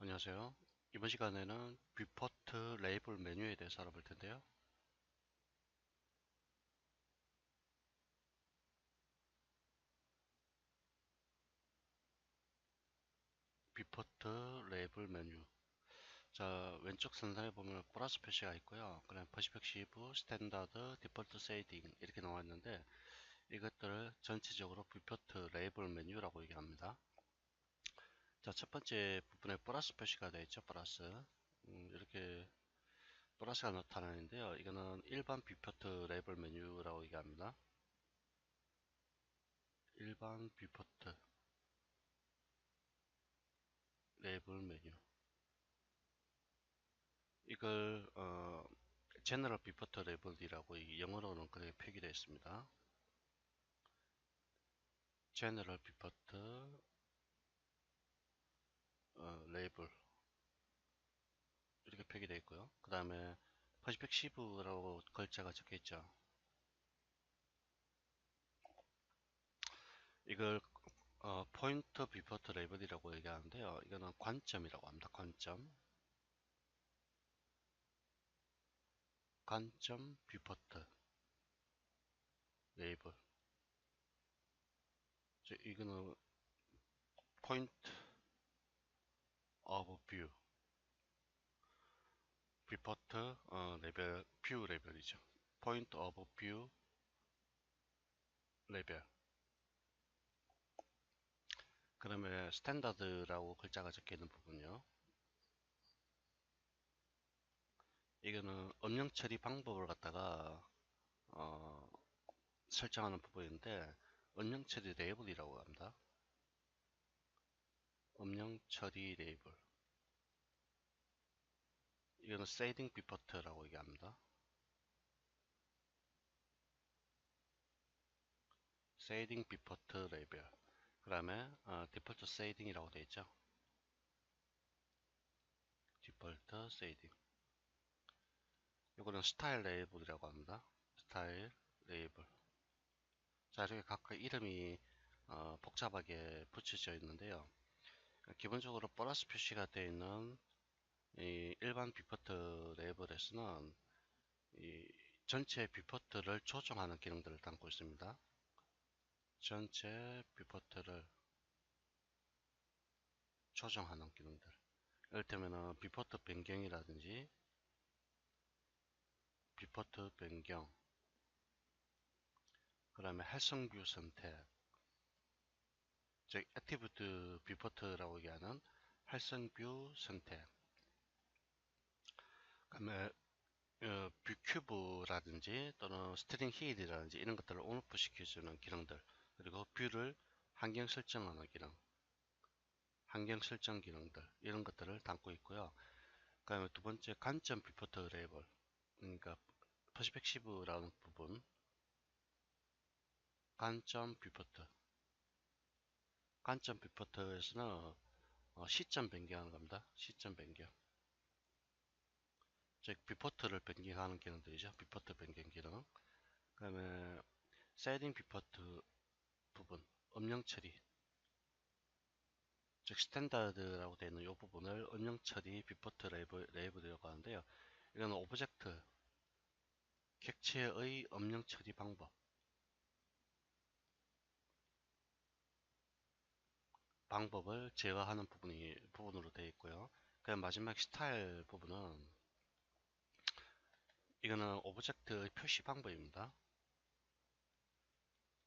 안녕하세요. 이번 시간에는 뷰포트 레이블 메뉴에 대해서 알아볼 텐데요. 뷰포트 레이블 메뉴. 자, 왼쪽 상단에 보면 플러스 표시가 있고요. 그다음 퍼스펙시브, 스탠다드, 디폴트 세이딩 이렇게 나와 있는데 이것들을 전체적으로 뷰포트 레이블 메뉴라고 얘기합니다. 자, 첫 번째 부분에 플러스 표시가 되어 있죠. 플러스. 이렇게 플러스가 나타나는데요. 이거는 일반 뷰포트 레이블 메뉴라고 얘기합니다. 일반 뷰포트 레이블 메뉴. 이걸 제너럴 비포터 레벨이라고 영어로는 그렇게 표기되어 있습니다. 제너럴 비포터 레이블 이렇게 표기되어 있고요. 그 다음에 퍼스펙시브라고 글자가 적혀 있죠. 이걸 포인트 비포터 레벨이라고 얘기하는데요. 이거는 관점이라고 합니다. 관점 비포터 레이블. 이거는 포인트 오브 뷰 비포터 레벨 뷰 레벨이죠. 포인트 오브 뷰 레벨. 그러면 스탠다드라고 글자가 적혀 있는 부분요. 이거는 음영 처리 방법을 갖다가 설정하는 부분인데 음영 처리 레이블이라고 합니다. 음영 처리 레이블. 이거는 세이딩 비포트라고 얘기합니다. 세이딩 비포트 레이블. 그 다음에 디폴트 세이딩이라고 되어 있죠. 디폴트 세이딩. 이거는 스타일 레이블이라고 합니다. 스타일 레이블. 자, 이렇게 각각 이름이 복잡하게 붙여져 있는데요. 기본적으로 플러스 표시가 되어 있는 이 일반 뷰포트 레이블에서는 이 전체 뷰포트를 조정하는 기능들을 담고 있습니다. 전체 뷰포트를 조정하는 기능들. 이를테면 뷰포트 변경이라든지 뷰포트 변경, 그 다음에 활성뷰 선택, 즉 액티브 뷰포트라고 얘기하는 활성뷰 선택, 그 다음에 뷰큐브라든지 또는 스트링 힐이라든지 이런 것들을 온오프 시켜주는 기능들, 그리고 뷰를 환경 설정하는 기능, 환경 설정 기능들 이런 것들을 담고 있고요. 그 다음에 두 번째 관점 비포트 레이블, 그러니까 퍼스펙시브라는 부분, 관점 비포트. 관점 비포트에서는 시점 변경하는 겁니다. 시점 변경. 즉 비포트를 변경하는 기능들이죠. 비포트 변경 기능. 그 다음에 세팅 비포트 부분, 음영 처리, 즉 스탠다드라고 되어 있는 이 부분을 음영 처리 비포트 레이블이라고 하는데요. 이거는 오브젝트 객체의 음영 처리 방법을 제어하는 부분으로 되어 있고요. 그 마지막 스타일 부분은 이거는 오브젝트의 표시 방법입니다.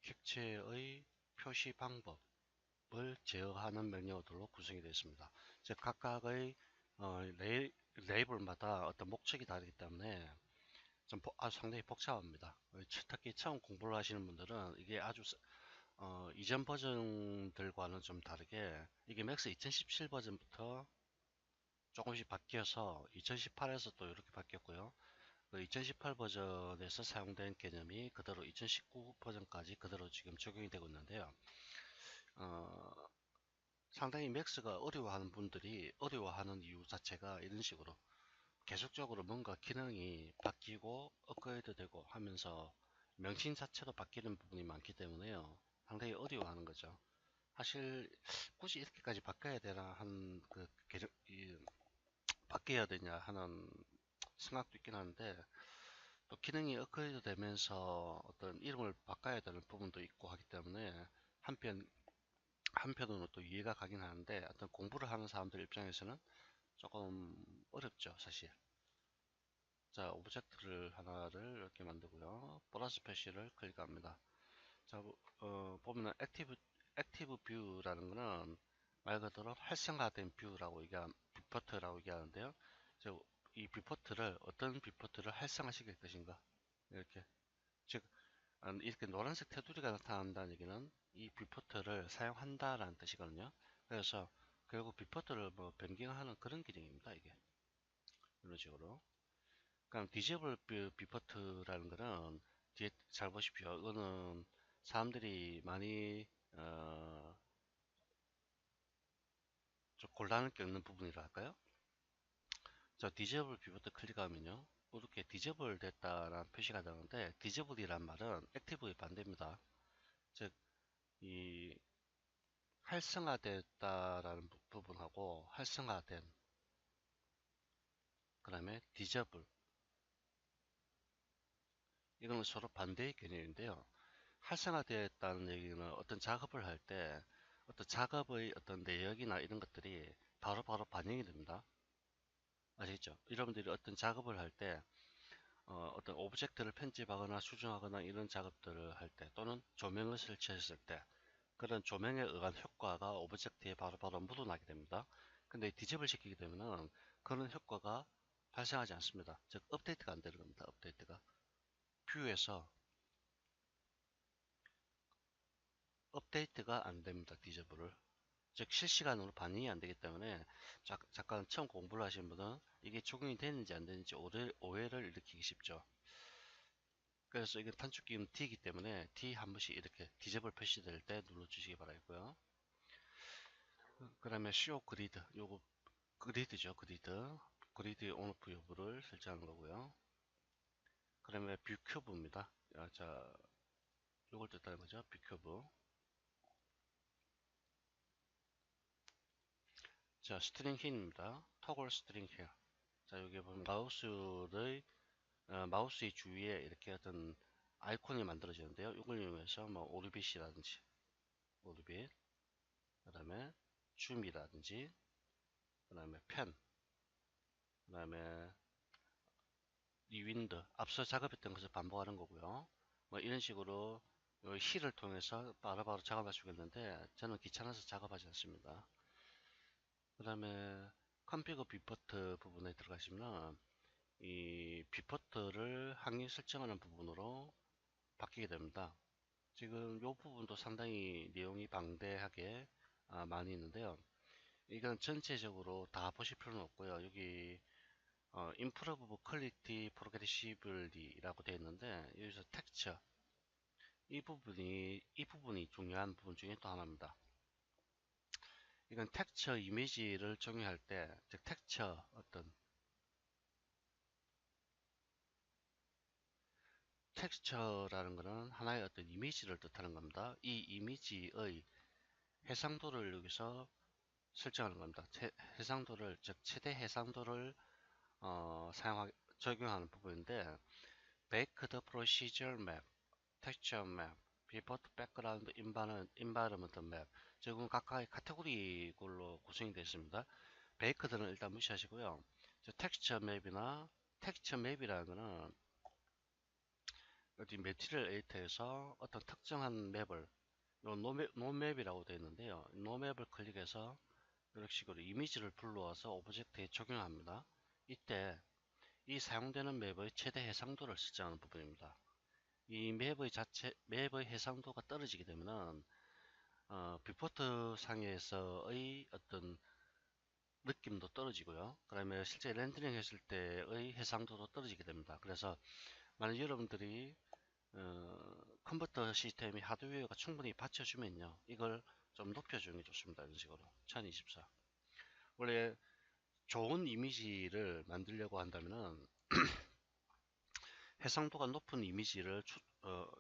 객체의 표시 방법을 제어하는 명령어들로 구성이 되어 있습니다. 즉 각각의 레이블마다 어떤 목적이 다르기 때문에 상당히 복잡합니다. 특히 처음 공부를 하시는 분들은 이게 아주 이전 버전들과는 좀 다르게 이게 맥스 2017 버전부터 조금씩 바뀌어서 2018에서 또 이렇게 바뀌었고요. 그 2018 버전에서 사용된 개념이 그대로 2019 버전까지 그대로 지금 적용이 되고 있는데요. 어, 상당히 맥스가 어려워하는 분들이 어려워하는 이유 자체가 이런 식으로 계속적으로 뭔가 기능이 바뀌고 업그레이드 되고 하면서 명칭 자체도 바뀌는 부분이 많기 때문에요. 상당히 어려워하는 거죠. 사실 굳이 이렇게까지 바꿔야 되나 하는 그 어떻게 해야 되냐 하는 생각도 있긴 한데, 또 기능이 업그레이드 되면서 어떤 이름을 바꿔야 되는 부분도 있고 하기 때문에 한편으로는 또 이해가 가긴 하는데, 어떤 공부를 하는 사람들 입장에서는 조금 어렵죠, 사실. 자, 오브젝트를 하나를 이렇게 만들고요. 보너스 표시를 클릭합니다. 자, 보면은 액티브 뷰라는 거는 말 그대로 활성화된 뷰라고 뷰포트라고 얘기하는데요. 이 뷰포트를 어떤 뷰포트를 활성화시킬 것인가, 이렇게 즉 이렇게 노란색 테두리가 나타난다는 얘기는 이 뷰포트를 사용한다라는 뜻이거든요. 그래서 결국 뷰포트를 뭐 변경하는 그런 기능입니다, 이게. 이런 식으로. 그럼 디제이블 뷰포트라는 거는 뒤에 잘 보십시오. 이거는 사람들이 많이 좀 곤란을 겪는 부분이라 할까요? 저 디제이블 뷰포트 클릭하면요, 이렇게 디제이블 됐다라는 표시가 나오는데, 디제이블이란 말은 액티브의 반대입니다. 즉 이 활성화됐다라는 부분하고 활성화된, 그 다음에 디제이블, 이거는 서로 반대의 개념인데요. 활성화되었다는 얘기는 어떤 작업을 할 때 어떤 작업의 어떤 내역이나 이런 것들이 바로바로 반영이 됩니다. 아시겠죠? 여러분들이 어떤 작업을 할 때 어떤 오브젝트를 편집하거나 수정하거나 이런 작업들을 할 때, 또는 조명을 설치했을 때 그런 조명에 의한 효과가 오브젝트에 바로바로 묻어나게 됩니다. 근데 디제이블 시키게 되면은 그런 효과가 발생하지 않습니다. 즉 업데이트가 안 되는 겁니다. 업데이트가 뷰에서 업데이트가 안 됩니다. 디제이블을. 즉 실시간으로 반영이 안 되기 때문에, 잠깐 처음 공부를 하신 분은 이게 적용이 되는지 안 되는지 오해를 일으키기 쉽죠. 그래서 이게 단축키는 T이기 때문에 T 한 번씩 이렇게 디제이블 표시될 때 눌러주시기 바라고요. 그 다음에 쇼 그리드, 요거 그리드죠. 그리드의 온오프 여부를 설정하는 거고요. 그 다음에 뷰 큐브입니다. 자, 요걸 뜻하는 거죠. 뷰 큐브. 자, 스트링 힐입니다. 토글 스트링 힐. 자, 여기 보면 마우스의 주위에 이렇게 어떤 아이콘이 만들어지는데요. 이걸 이용해서 뭐 오르빗이라든지, 오르빗, 그 다음에 줌이라든지, 그 다음에 펜, 그 다음에 리윈드, 앞서 작업했던 것을 반복하는 거고요. 뭐 이런 식으로 힐을 통해서 바로바로 작업할 수 있겠는데, 저는 귀찮아서 작업하지 않습니다. 그 다음에 컴피그 뷰포트 부분에 들어가시면 이 뷰포트를 항의 설정하는 부분으로 바뀌게 됩니다. 지금 이 부분도 상당히 내용이 방대하게 많이 있는데요. 이건 전체적으로 다 보실 필요는 없고요. 여기 Improve Quality Progressively 라고 되어 있는데, 여기서 텍스처, 이 부분이 중요한 부분 중에 또 하나입니다. 이건 텍스처 이미지를 정의할 때, 즉 텍스처라는 것은 하나의 어떤 이미지를 뜻하는 겁니다. 이 이미지의 해상도를 여기서 설정하는 겁니다. 해상도를, 즉 최대 해상도를 적용하는 부분인데, Baked Procedure Map, Texture Map, Pivot Background Environment Map, 즉은 각각의 카테고리로 구성이 되어 있습니다. Baked는 일단 무시하시고요. Texture Map이나 Texture Map이라는 것은 어디 매티리얼 에디터에서 어떤 특정한 맵을, 노맵이라고 되어 있는데요. 노맵을 클릭해서 이런 식으로 이미지를 불러와서 오브젝트에 적용합니다. 이때 이 사용되는 맵의 최대 해상도를 설정하는 부분입니다. 이 맵의 해상도가 떨어지게 되면은 뷰포트 상에서의 어떤 느낌도 떨어지고요. 그 다음에 실제 렌더링 했을 때의 해상도도 떨어지게 됩니다. 그래서 만약 여러분들이 컴퓨터 시스템이 하드웨어가 충분히 받쳐주면요, 이걸 좀 높여주는 게 좋습니다. 이런 식으로 1024. 원래 좋은 이미지를 만들려고 한다면은 해상도가 높은 이미지를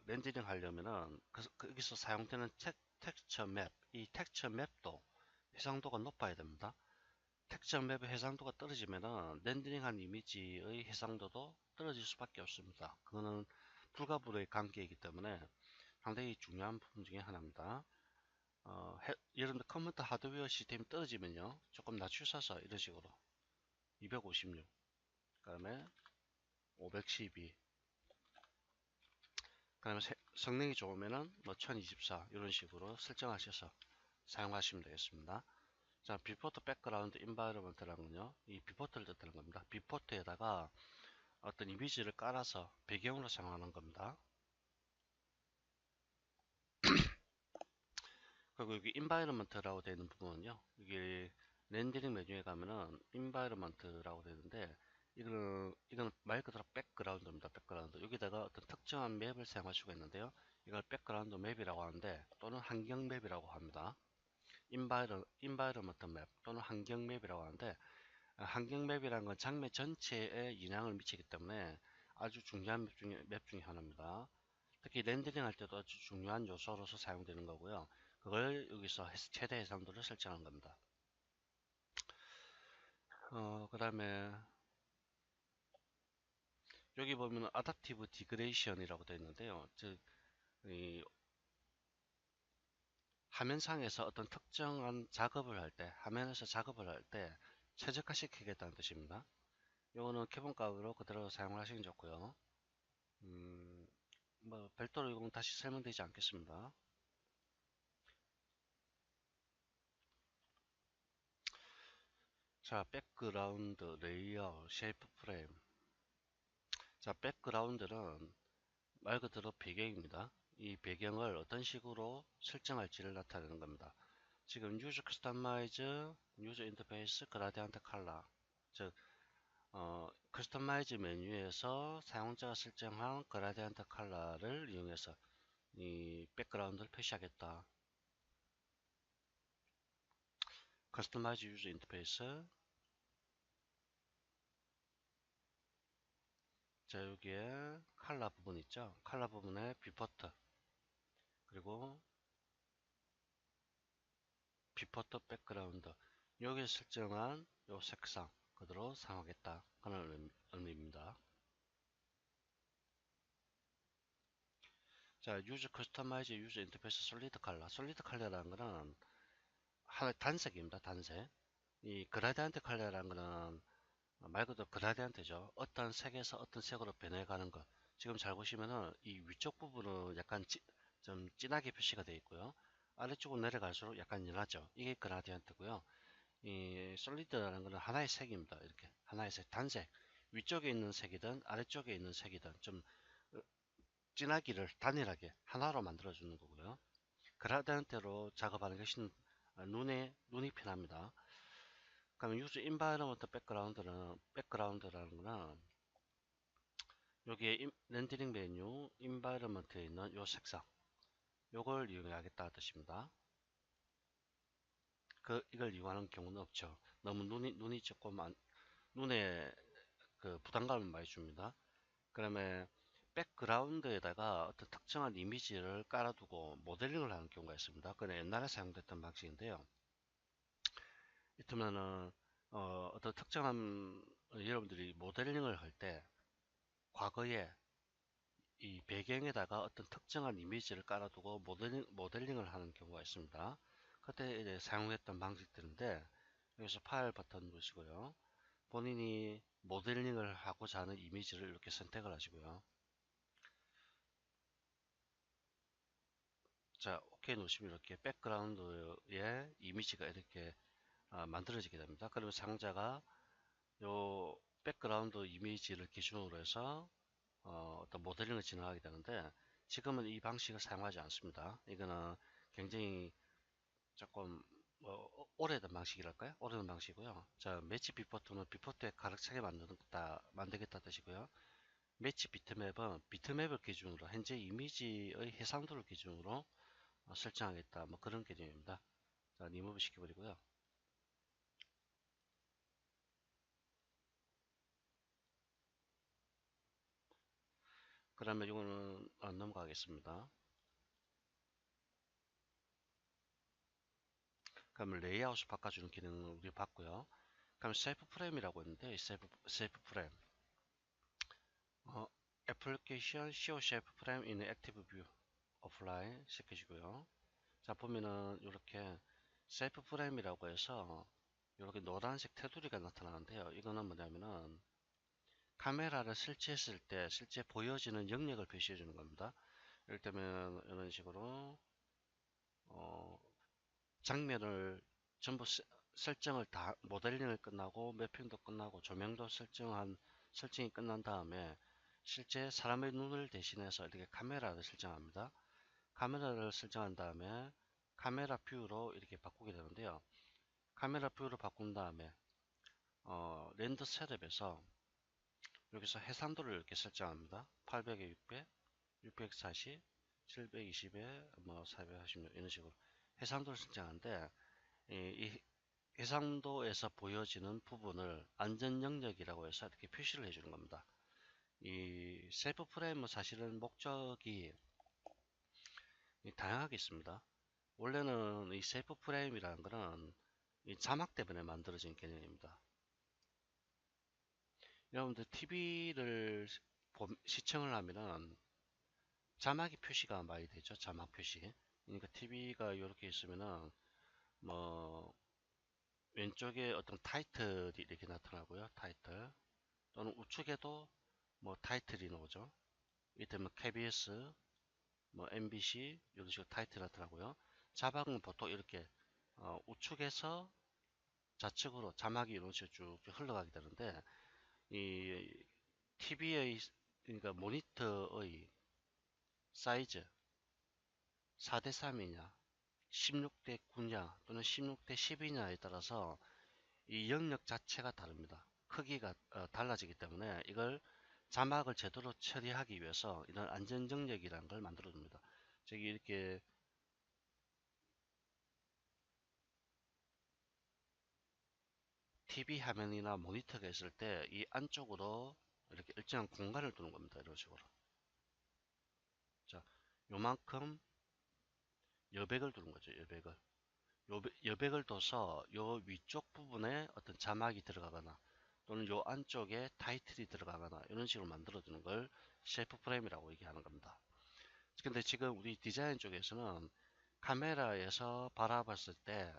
렌더링 하려면은 거기서 사용되는 텍스처 맵, 이 텍스처 맵도 해상도가 높아야 됩니다. 특정 맵의 해상도가 떨어지면은 렌더링한 이미지의 해상도도 떨어질 수밖에 없습니다. 그거는 불가불의 관계이기 때문에 상당히 중요한 부분 중에 하나입니다. 여러분들 컴퓨터 하드웨어 시스템이 떨어지면요, 조금 낮추셔서 이런 식으로 256, 그 다음에 512, 그 다음에 성능이 좋으면은 뭐 1024 이런 식으로 설정하셔서 사용하시면 되겠습니다. 자, 비포트 백그라운드 인바이러먼트라는 건요, 이 비포트를 뜻하는 겁니다. 비포트에다가 어떤 이미지를 깔아서 배경으로 사용하는 겁니다. 그리고 여기 인바이러먼트라고 되어 있는 부분은요, 이게 렌더링 메뉴에 가면은 인바이러먼트라고 되는데, 이거는 말 그대로 백그라운드입니다. 백그라운드. 여기다가 어떤 특정한 맵을 사용할 수가 있는데요, 이걸 백그라운드 맵이라고 하는데, 또는 환경 맵이라고 합니다. 인바이러먼트 맵 또는 환경 맵이라고 하는데, 환경 맵이라는 건 장면 전체에 영향을 미치기 때문에 아주 중요한 맵 중에 하나입니다. 특히 렌더링 할 때도 아주 중요한 요소로서 사용되는 거고요. 그걸 여기서 최대 해상도를 설정한 겁니다. 그 다음에 여기 보면 아답티브 디그레이션이라고 되어 있는데요. 즉, 이 화면상에서 어떤 특정한 작업을 할 때, 화면에서 작업을 할 때 최적화시키겠다는 뜻입니다. 이거는 기본값으로 그대로 사용하시면 좋고요. 뭐 별도로 이건 다시 설명되지 않겠습니다. 자, 백그라운드, 레이아웃, 쉐이프 프레임. 자, 백그라운드는 말 그대로 배경입니다. 이 배경을 어떤 식으로 설정할지를 나타내는 겁니다. 지금 유저 커스터마이즈, 유저 인터페이스, 그라디언트 컬러. 즉, 커스터마이즈 메뉴에서 사용자가 설정한 그라디언트 컬러를 이용해서 이 백그라운드를 표시하겠다. 커스터마이즈 유저 인터페이스. 자, 여기에 컬러 부분 있죠. 컬러 부분에 비포트, 그리고 비포트 백그라운드, 여기에 설정한 요 색상 그대로 사용하겠다 하는 의미입니다. 자, 유저 커스터마이즈 유저 인터페이스 솔리드 컬러. 솔리드 컬러라는 거는 하나의 단색입니다. 단색. 이 그라디언트 컬러라는 거는 말 그대로 그라디언트죠. 어떤 색에서 어떤 색으로 변해가는 것. 지금 잘 보시면은 이 위쪽 부분은 약간 좀 진하게 표시가 되어 있고요. 아래쪽으로 내려갈수록 약간 연하죠. 이게 그라디언트고요. 이 솔리드라는 것은 하나의 색입니다. 이렇게 하나의 색, 단색. 위쪽에 있는 색이든 아래쪽에 있는 색이든 좀 진하기를 단일하게 하나로 만들어주는 거고요. 그라디언트로 작업하는 것이 눈이 편합니다. 그러면 유저 인바이러먼트 백그라운드라는 거는 여기에 렌더링 메뉴 인바이러먼트에 있는 요 색상, 요걸 이용하겠다 뜻입니다. 이걸 이용하는 경우는 없죠. 너무 눈이 조금 눈에 그 부담감을 많이 줍니다. 그러면 백그라운드에다가 어떤 특정한 이미지를 깔아두고 모델링을 하는 경우가 있습니다. 그건 옛날에 사용됐던 방식인데요. 이를테면은 어떤 특정한 여러분들이 모델링을 할 때 과거에 이 배경에다가 어떤 특정한 이미지를 깔아두고 모델링을 하는 경우가 있습니다. 그때 이제 사용했던 방식들인데, 여기서 파일 버튼 누르시고요. 본인이 모델링을 하고자 하는 이미지를 이렇게 선택을 하시고요. 자, 오케이 누르시면 이렇게 백그라운드에 이미지가 이렇게 만들어지게 됩니다. 그러면 사용자가 요 백그라운드 이미지를 기준으로 해서 어떤 모델링을 진행하게 되는데, 지금은 이 방식을 사용하지 않습니다. 이거는 굉장히 조금 오래된 방식이랄까요? 오래된 방식이고요. 자, 매치 비포트는 비포트에 가득차게 만들겠다 뜻이고요. 매치 비트맵은 비트맵을 기준으로 현재 이미지의 해상도를 기준으로 설정하겠다, 뭐 그런 개념입니다. 자, 리무브 시켜버리고요. 그러면 이거는 넘어가겠습니다. 그러면 레이아웃을 바꿔주는 기능을 우리 봤고요. 그럼 셀프 프레임이라고 있는데, 이 셀프 프레임. 애플리케이션 show 셀프 프레임 in active view offline 시켜주고요. 자, 보면은 이렇게 셀프 프레임이라고 해서 이렇게 노란색 테두리가 나타나는데요. 이거는 뭐냐면은 카메라를 설치했을 때 실제 보여지는 영역을 표시해 주는 겁니다. 예를 들면 이런 식으로 어, 장면을 전부 설정을 다 모델링을 끝나고 매핑도 끝나고 조명도 설정이 끝난 다음에 실제 사람의 눈을 대신해서 이렇게 카메라를 설정합니다. 카메라를 설정한 다음에 카메라 뷰로 이렇게 바꾸게 되는데요. 카메라 뷰로 바꾼 다음에 렌더 셋업에서 여기서 해상도를 이렇게 설정합니다. 800에 600, 640, 720에 뭐 446 이런 식으로 해상도를 설정하는데 이 해상도에서 보여지는 부분을 안전 영역이라고 해서 이렇게 표시를 해주는 겁니다. 이 셀프 프레임은 사실은 목적이 다양하게 있습니다. 원래는 이 셀프 프레임이라는 것은 이 자막 때문에 만들어진 개념입니다. 여러분들 TV를 시청을 하면은 자막이 표시가 많이 되죠. 자막 표시. 그러니까 TV가 이렇게 있으면은 뭐 왼쪽에 어떤 타이틀이 이렇게 나타나고요. 타이틀 또는 우측에도 뭐 타이틀이 나오죠. 이를테면 KBS, 뭐 MBC 이런 식으로 타이틀이 나타나고요. 자막은 보통 이렇게 우측에서 좌측으로 자막이 이런 식으로 쭉 흘러가게 되는데 이 TV의 그러니까 모니터의 사이즈 4대 3이냐 16대 9냐 또는 16대 10이냐에 따라서 이 영역 자체가 다릅니다. 크기가 달라지기 때문에 이걸 자막을 제대로 처리하기 위해서 이런 안전 영역이라는 걸 만들어 줍니다. 저기 이렇게 TV 화면이나 모니터가 있을 때 이 안쪽으로 이렇게 일정한 공간을 두는 겁니다. 이런 식으로. 자, 요만큼 여백을 두는 거죠. 여백을. 여백을 둬서 요 위쪽 부분에 어떤 자막이 들어가거나 또는 요 안쪽에 타이틀이 들어가거나 이런 식으로 만들어 두는 걸 셀프 프레임이라고 얘기하는 겁니다. 근데 지금 우리 디자인 쪽에서는 카메라에서 바라봤을 때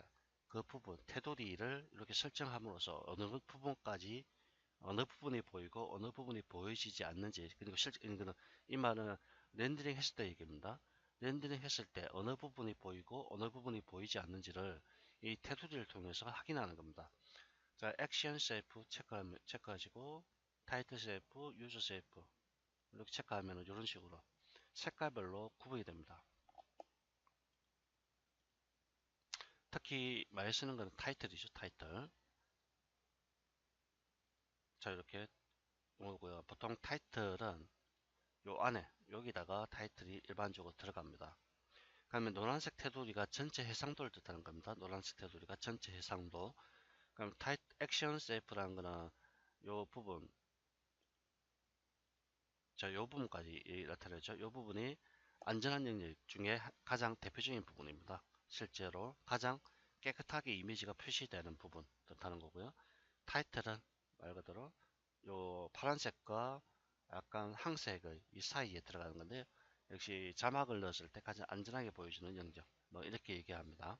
그 부분, 테두리를 이렇게 설정함으로써 어느 부분이 보이고 어느 부분이 보여지지 않는지, 그리고 실제 이거는 이 말은 렌더링 했을 때 얘기입니다. 렌더링 했을 때 어느 부분이 보이고 어느 부분이 보이지 않는지를 이 테두리를 통해서 확인하는 겁니다. 자, 액션 셀프 체크하시고 타이틀 셀프, 유저 셀프 이렇게 체크하면 이런 식으로 색깔별로 구분이 됩니다. 특히 많이 쓰는 것은 타이틀이죠. 타이틀. 자, 이렇게 오고요. 보통 타이틀은 요 안에 여기다가 타이틀이 일반적으로 들어갑니다. 그러면 노란색 테두리가 전체 해상도를 뜻하는 겁니다. 노란색 테두리가 전체 해상도. 그럼 액션 셀프라는 거는 요 부분, 자, 요 부분까지 나타내죠. 요 부분이 안전한 영역 중에 가장 대표적인 부분입니다. 실제로 가장 깨끗하게 이미지가 표시되는 부분 뜻하는 거고요. 타이틀은 말 그대로 요 파란색과 약간 황색의 이 사이에 들어가는 건데 역시 자막을 넣었을 때 가장 안전하게 보여주는 영역 뭐 이렇게 얘기합니다.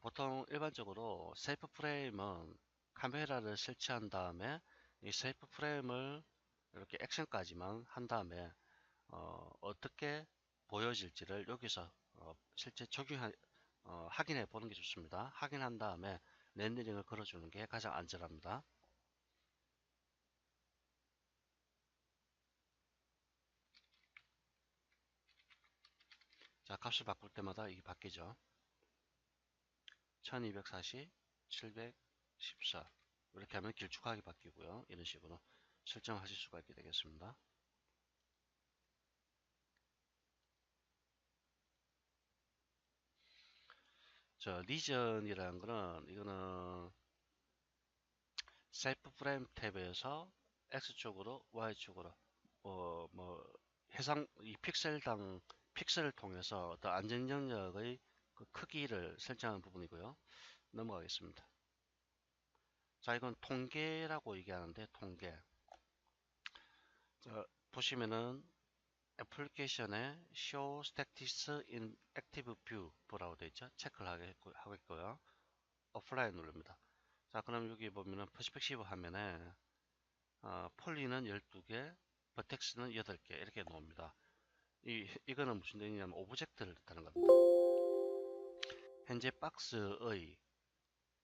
보통 일반적으로 셀프 프레임은 카메라를 설치한 다음에 이 셀프 프레임을 이렇게 액션까지만 한 다음에 떻게 보여질지를 여기서 실제 확인해 보는 게 좋습니다. 확인한 다음에 렌더링을 걸어주는 게 가장 안전합니다. 자, 값을 바꿀 때마다 이게 바뀌죠. 1240, 714 이렇게 하면 길쭉하게 바뀌고요. 이런 식으로 설정하실 수가 있게 되겠습니다. 저 리전이라는 거는 이거는 셀프 프레임 탭에서 X쪽으로 Y쪽으로 뭐 해상 이 픽셀을 통해서 어떤 안전 영역의 그 크기를 설정하는 부분이고요. 넘어가겠습니다. 자, 이건 통계라고 얘기하는데, 통계. 자, 보시면은 애플리케이션에 Show Statistics in Active View라고 되어 있죠. 체크를 하겠고요. 어플라이 누릅니다. 자, 그럼 여기 보면은 퍼스펙시브 화면에 폴리는 12개, 버텍스는 8개 이렇게 나옵니다. 이거는 무슨 얘기냐면 오브젝트를 뜻하는 겁니다. 현재 박스의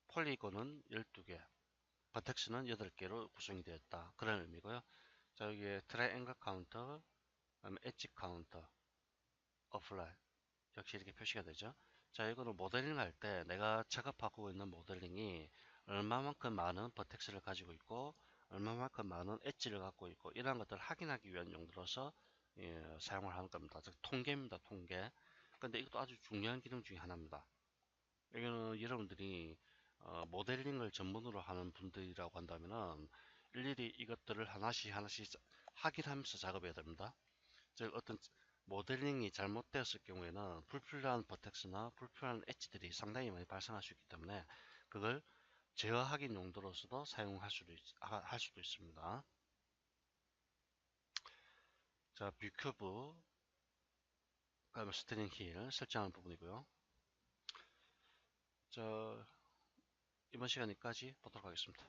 폴리곤은 12개, 버텍스는 8개로 구성이 되었다. 그런 의미고요. 자, 여기에 트라이앵글 카운터, 그다음에 엣지 카운터, 어플라이 역시 이렇게 표시가 되죠. 자, 이거는 모델링 할 때 내가 작업하고 있는 모델링이 얼마만큼 많은 버텍스를 가지고 있고 얼마만큼 많은 엣지를 갖고 있고 이러한 것들을 확인하기 위한 용도로서 사용을 하는 겁니다. 즉 통계입니다. 통계. 근데 이것도 아주 중요한 기능 중에 하나입니다. 이거는 여러분들이 모델링을 전문으로 하는 분들이라고 한다면은 일일이 이것들을 하나씩 하나씩 확인하면서 작업해야 됩니다. 즉 어떤 모델링이 잘못되었을 경우에는 불필요한 버텍스나 불필요한 엣지들이 상당히 많이 발생할 수 있기 때문에 그걸 제어하기 용도로서도 사용할 할 수도 있습니다. 자, 뷰큐브, 그다음에 스티링 힐 설정하는 부분이고요. 자, 이번 시간까지 보도록 하겠습니다.